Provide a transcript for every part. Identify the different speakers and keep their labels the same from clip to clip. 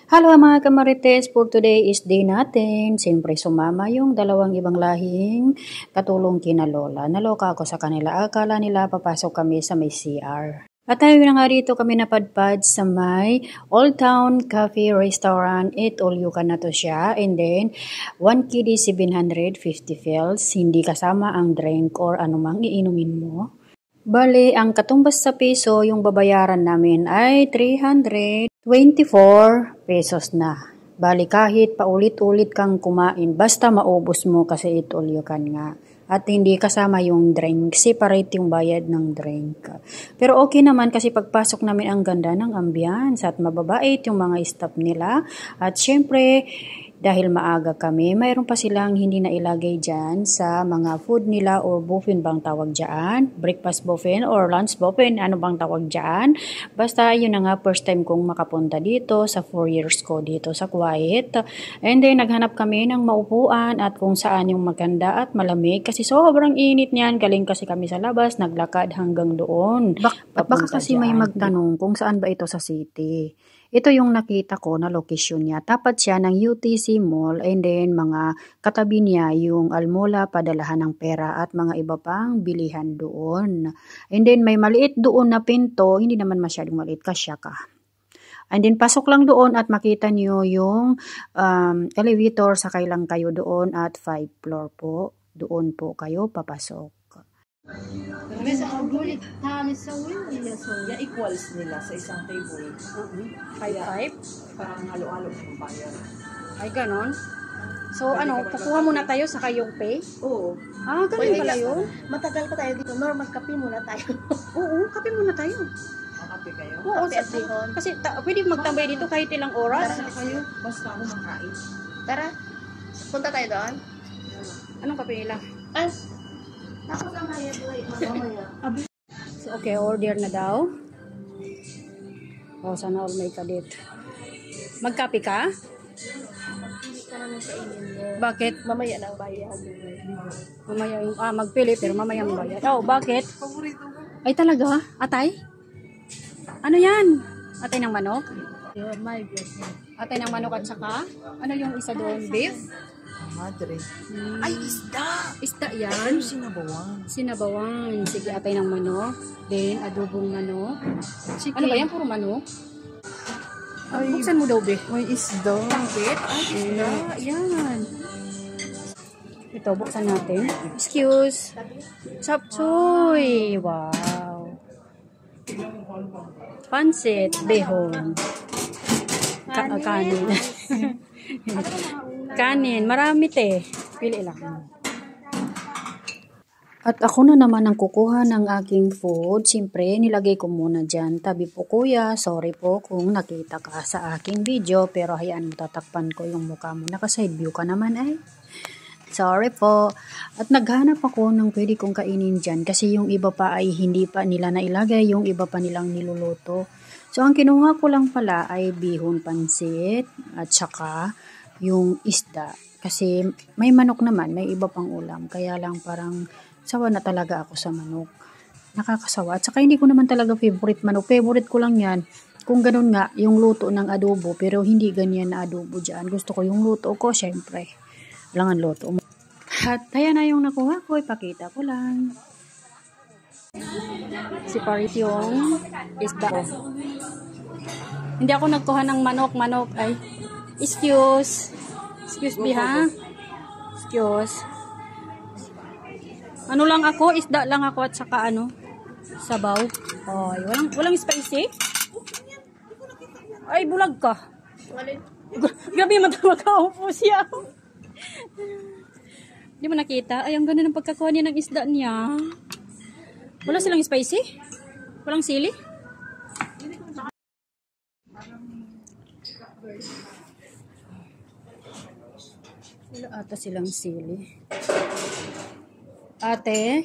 Speaker 1: Hello mga kamarites, for today is day natin. Siyempre sumama yung dalawang ibang lahing katulong kina Lola. Naloka ako sa kanila. Akala nila papasok kami sa may CR. At tayo na nga rito kami napadpad sa may Old Town Cafe Restaurant. Eat all you can na to siya. And then, 1 kg 750 fils. Hindi kasama ang drink or anumang iinumin mo. Bale, ang katumbas sa piso, yung babayaran namin ay 324 pesos na. Bale, kahit paulit-ulit kang kumain, basta maubos mo kasi ito all you can nga. At hindi kasama yung drink, separate yung bayad ng drink. Pero okay naman kasi pagpasok namin ang ganda ng ambiance at mababait yung mga staff nila. At syempre, dahil maaga kami, mayroon pa silang hindi na ilagay dyan sa mga food nila or buffet bang tawag dyan, breakfast buffet or lunch buffet, ano bang tawag dyan. Basta yun na nga, first time kong makapunta dito sa 4 years ko dito sa Kuwait. And then naghanap kami ng maupuan at kung saan yung maganda at malamig kasi sobrang init niyan. Galing kasi kami sa labas, naglakad hanggang doon. Baka kasi may magtanong kung saan ba ito sa city. Ito yung nakita ko na location niya. Tapat siya ng UTC Mall and then mga katabi niya yung Almola padalahan ng pera at mga iba pang bilihan doon. And then may maliit doon na pinto, hindi naman masyadong maliit, kasya ka. And then pasok lang doon at makita niyo yung elevator, sakay lang kayo doon at 5 floor po. Doon po kayo papasok.
Speaker 2: Equals nila sa isang table.
Speaker 1: 5-5?
Speaker 2: Parang halo-halo ng bayan.
Speaker 1: Ay, ganon? So, kukuha muna tayo sa kayong pay?
Speaker 2: Oo.
Speaker 1: Ah, ganun pala yun?
Speaker 3: Matagal pa tayo dito. Normal, kape muna tayo.
Speaker 1: Oo, kape muna tayo.
Speaker 2: Makape kayo?
Speaker 1: Oo,
Speaker 3: Kape at bihon.
Speaker 1: kasi pwede magtambay dito kahit ilang oras.
Speaker 2: Tara kayo. Basta ako makain.
Speaker 3: Tara, punta tayo doon.
Speaker 1: Anong kape nila?
Speaker 3: Ay, naku na kaya boy. Mamaya.
Speaker 1: So, okay, order na daw. Oh, sana all may kadit. Magkape ka?
Speaker 3: Hindi ka naman kainin mo.
Speaker 1: Bakit?
Speaker 3: Mamaya na ang bayad.
Speaker 1: Mamaya yung, magpili pero mamaya ang bayad. Oh, bakit?
Speaker 2: Paborito ko.
Speaker 1: Ay talaga? Atay? Ano yan? Atay ng manok?
Speaker 3: Yun, my God.
Speaker 1: Atay ng manok at saka? Ano yung isa doon? Beef?
Speaker 2: Madre. Ay, isda!
Speaker 1: Isda yan.
Speaker 2: Sinabawan.
Speaker 1: Sinabawan. Sige, atay ng manok. Then, adobong manok.
Speaker 2: Chicken.
Speaker 1: Ano ba yan? Puro manok?
Speaker 2: Ay,
Speaker 1: Buksan mo daw, be.
Speaker 2: may isda.
Speaker 1: Bakit? Ay, isda. Yan. Ito, buksan natin. Excuse. Chapchoy. Wow. Pansit. Behon. Kanin. Kanin. Marami te. Pili lang. At ako na naman ang kukuha ng aking food. Siyempre, nilagay ko muna dyan. Tabi po kuya, sorry po kung nakita ka sa aking video. Pero hayaan mo, tatakpan ko yung mukha mo. Naka-side view ka naman ay. Sorry po. At naghanap ako ng pwede kong kainin dyan. Kasi yung iba pa ay hindi pa nila nailagay. Yung iba pa nilang niluluto. So, ang kinuha ko lang pala ay bihon pansit. At saka yung isda. Kasi may manok naman, may iba pang ulam. Kaya lang parang sawa na talaga ako sa manok. Nakakasawa. At saka hindi ko naman talaga favorite manok. Favorite ko lang yan. Kung ganun nga, yung luto ng adobo. Pero hindi ganyan na adobo dyan. Gusto ko yung luto ko, syempre. Walang ang luto. At kaya na yung nakuha ko. Ipakita ko lang. Separate yung isda ko. Hindi ako nagkuha ng manok. Ay, excuse me ha. Excuse. Ano lang ako, isda lang ako at saka sabaw. Ay, walang spicy. Ay, bulag ka. Gabi magkaupo siya. Hindi mo nakita? Ay, ang ganda ng pagkakuha niya ng isda niya. Wala silang spicy? Walang sili? Wala ata silang sili. Ate,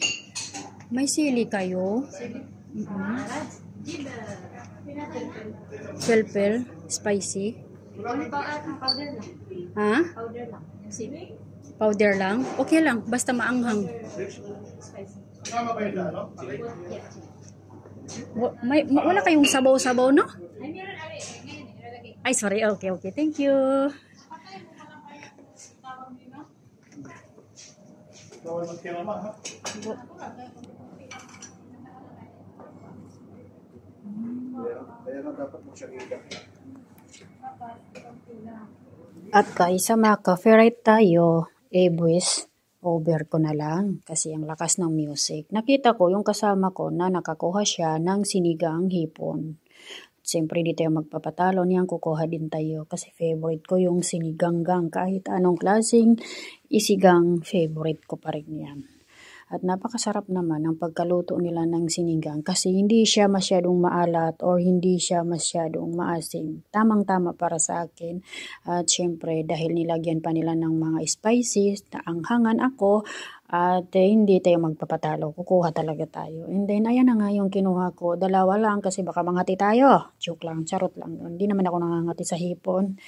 Speaker 1: may sili kayo? Pel, spicy. Ha? Powder lang? Okay lang, basta maanghang. Wala kayong sabaw-sabaw, no? Ay, sorry. Okay, okay. Thank you. At guys, sa mga ka-ferrite tayo, voice over ko na lang kasi ang lakas ng music. Nakita ko yung kasama ko na nakakuha siya ng sinigang hipon. Siyempre, di tayo magpapatalo niyan, kukuha din tayo kasi favorite ko yung siniganggang. Kahit anong klaseng isigang, favorite ko pa rin yan. At napakasarap naman ang pagkaluto nila ng sinigang kasi hindi siya masyadong maalat or hindi siya masyadong maasim. Tamang-tama para sa akin. At syempre, dahil nilagyan pa nila ng mga spices, naanghangan ako at hindi tayo magpapatalo. Kukuha talaga tayo. And then, ayan na nga yung kinuha ko. Dalawa lang kasi baka mangati tayo. Joke lang, charot lang. Hindi naman ako nangangati sa hipon.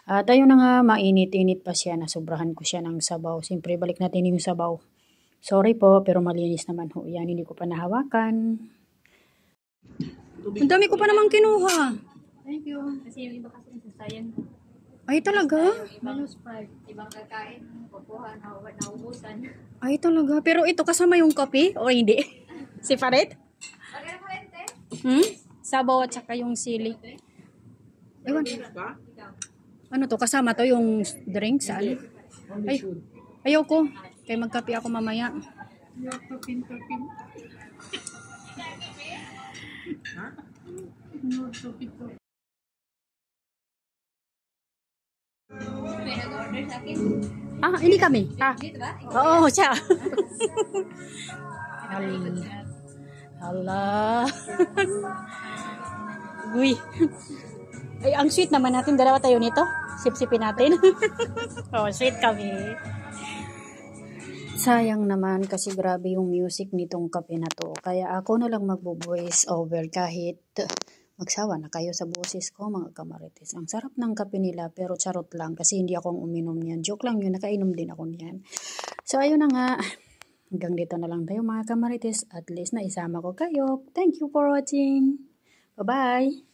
Speaker 1: At ayun na nga, mainit-init pa siya. Nasobrahan ko siya ng sabaw. Siyempre, balik natin yung sabaw. Sorry po, pero malinis naman ho yan. Hindi ko pa nahawakan. Ang dami ko pa namang kinuha.
Speaker 3: Thank you. Kasi yung iba kasi nasasayang.
Speaker 1: Ay, talaga?
Speaker 3: Ibang Sprite. Ibang kakain. Kukuha. Naubusan.
Speaker 1: Ay, talaga. Pero ito kasama yung kape? O hindi? Si Farid? Sabaw at saka yung sili. Ewan. Ano to? Kasama to yung drink? Saan? Ay, ayaw ko. Kaya magkape ako mamaya.
Speaker 3: May nag-order sa akin.
Speaker 1: Ah, hindi kami. Ah,
Speaker 3: Dito ba?
Speaker 1: oo, siya. Hala. Uy. Ay, ang sweet naman natin. Dalawa tayo nito. Sip-sipin natin. Oh, sweet kami. Sayang naman kasi grabe yung music nitong kape na to. Kaya ako na lang magbo-voice over kahit magsawa na kayo sa boses ko mga kamarites. Ang sarap ng kape nila pero charot lang kasi hindi ako uminom niyan. Joke lang yun, nakainom din ako niyan. So ayun na nga. Hanggang dito na lang tayo mga kamarites. At least na isama ko kayo. Thank you for watching. Bye-bye.